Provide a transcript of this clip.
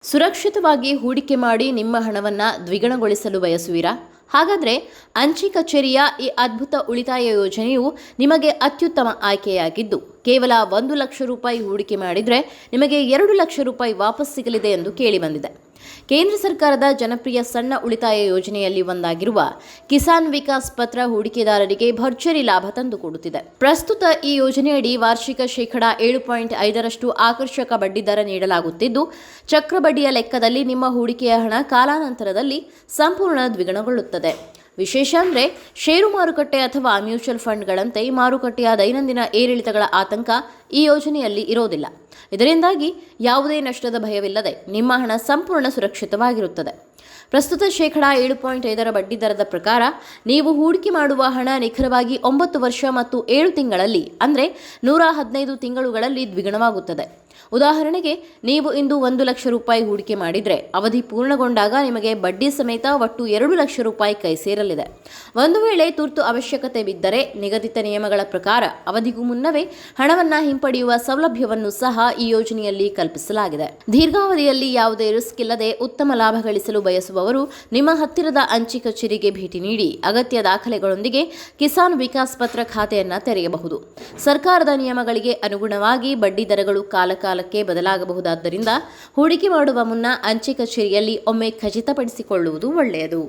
ಸುರಕ್ಷಿತವಾಗಿ ಹೂಡಿಕೆ ಮಾಡಿ ನಿಮ್ಮ ಹಣವನ್ನು ದ್ವಿಗುಣಗೊಳಿಸಲು ಬಯಸುವಿರಾ? ಹಾಗಾದರೆ ಅಂಚೆ ಕಚೇರಿಯ ಈ ಅದ್ಭುತ ಉಳಿತಾಯ ಯೋಜನೆಯು ನಿಮಗೆ ಅತ್ಯುತ್ತಮ ಆಯ್ಕೆಯಾಗಿದ್ದು, ಕೇವಲ 1 ಲಕ್ಷ ರೂಪಾಯಿ ಹೂಡಿಕೆ ಮಾಡಿದರೆ ನಿಮಗೆ 2 ಲಕ್ಷ ರೂಪಾಯಿ ವಾಪಸ್ ಸಿಗಲಿದೆ ಎಂದು ಕೇಳಿಬಂದಿದೆ. ಕೇಂದ್ರ ಸರ್ಕಾರದ ಜನಪ್ರಿಯ ಸಣ್ಣ ಉಳಿತಾಯ ಯೋಜನೆಯಲ್ಲಿ ಒಂದಾಗಿರುವ ಕಿಸಾನ್ ವಿಕಾಸ್ ಪತ್ರ ಹೂಡಿಕೆದಾರರಿಗೆ ಭರ್ಜರಿ ಲಾಭ ತಂದುಕೊಡುತ್ತಿದೆ. ಪ್ರಸ್ತುತ ಈ ಯೋಜನೆಯಡಿ ವಾರ್ಷಿಕ ಶೇಕಡಾ 7.5ರಷ್ಟು ಆಕರ್ಷಕ ಬಡ್ಡಿದರ ನೀಡಲಾಗುತ್ತಿದ್ದು, ಚಕ್ರಬಡ್ಡಿಯ ಲೆಕ್ಕದಲ್ಲಿ ನಿಮ್ಮ ಹೂಡಿಕೆಯ ಹಣ ಕಾಲಾನಂತರದಲ್ಲಿ ಸಂಪೂರ್ಣ ದ್ವಿಗುಣಗೊಳ್ಳುತ್ತದೆ. ವಿಶೇಷ ಅಂದರೆ, ಷೇರು ಮಾರುಕಟ್ಟೆ ಅಥವಾ ಮ್ಯೂಚುವಲ್ ಫಂಡ್ಗಳಂತೆ ಮಾರುಕಟ್ಟೆಯ ದೈನಂದಿನ ಏರಿಳಿತಗಳ ಆತಂಕ ಈ ಯೋಜನೆಯಲ್ಲಿ ಇರೋದಿಲ್ಲ. ಇದರಿಂದಾಗಿ ಯಾವುದೇ ನಷ್ಟದ ಭಯವಿಲ್ಲದೆ ನಿಮ್ಮ ಹಣ ಸಂಪೂರ್ಣ ಸುರಕ್ಷಿತವಾಗಿರುತ್ತದೆ. ಪ್ರಸ್ತುತ ಶೇಕಡಾ 7.5ರ ಬಡ್ಡಿದರದ ಪ್ರಕಾರ ನೀವು ಹೂಡಿಕೆ ಮಾಡುವ ಹಣ ನಿಖರವಾಗಿ 9 ವರ್ಷ ಮತ್ತು 7 ತಿಂಗಳಲ್ಲಿ ಅಂದರೆ 115 ತಿಂಗಳುಗಳಲ್ಲಿ ದ್ವಿಗುಣವಾಗುತ್ತದೆ. ಉದಾಹರಣೆಗೆ, ನೀವು ಇಂದು 1 ಲಕ್ಷ ರೂಪಾಯಿ ಹೂಡಿಕೆ ಮಾಡಿದರೆ ಅವಧಿ ಪೂರ್ಣಗೊಂಡಾಗ ನಿಮಗೆ ಬಡ್ಡಿ ಸಮೇತ ಒಟ್ಟು 2 ಲಕ್ಷ ರೂಪಾಯಿ ಕೈ ಸೇರಲಿದೆ. ಒಂದು ವೇಳೆ ತುರ್ತು ಅವಶ್ಯಕತೆ ಬಿದ್ದರೆ ನಿಗದಿತ ನಿಯಮಗಳ ಪ್ರಕಾರ ಅವಧಿಗೂ ಮುನ್ನವೇ ಹಣವನ್ನು ಹಿಂಪಡೆಯುವ ಸೌಲಭ್ಯವನ್ನು ಸಹ ಈ ಯೋಜನೆಯಲ್ಲಿ ಕಲ್ಪಿಸಲಾಗಿದೆ. ದೀರ್ಘಾವಧಿಯಲ್ಲಿ ಯಾವುದೇ ರಿಸ್ಕ್ ಇಲ್ಲದೆ ಉತ್ತಮ ಲಾಭ ಗಳಿಸಲು ಬಯಸುವವರು ನಿಮ್ಮ ಹತ್ತಿರದ ಅಂಚೆ ಕಚೇರಿಗೆ ಭೇಟಿ ನೀಡಿ ಅಗತ್ಯ ದಾಖಲೆಗಳೊಂದಿಗೆ ಕಿಸಾನ್ ವಿಕಾಸ್ ಪತ್ರ ಖಾತೆಯನ್ನು ತೆರೆಯಬಹುದು. ಸರ್ಕಾರದ ನಿಯಮಗಳಿಗೆ ಅನುಗುಣವಾಗಿ ಬಡ್ಡಿ ದರಗಳು ಕಾಲಕಾಲಕ್ಕೆ ಬದಲಾಗಬಹುದಾದ್ದರಿಂದ ಹೂಡಿಕೆ ಮಾಡುವ ಮುನ್ನ ಅಂಚೆ ಕಚೇರಿಯಲ್ಲಿ ಒಮ್ಮೆ ಖಚಿತಪಡಿಸಿಕೊಳ್ಳುವುದು ಒಳ್ಳೆಯದು.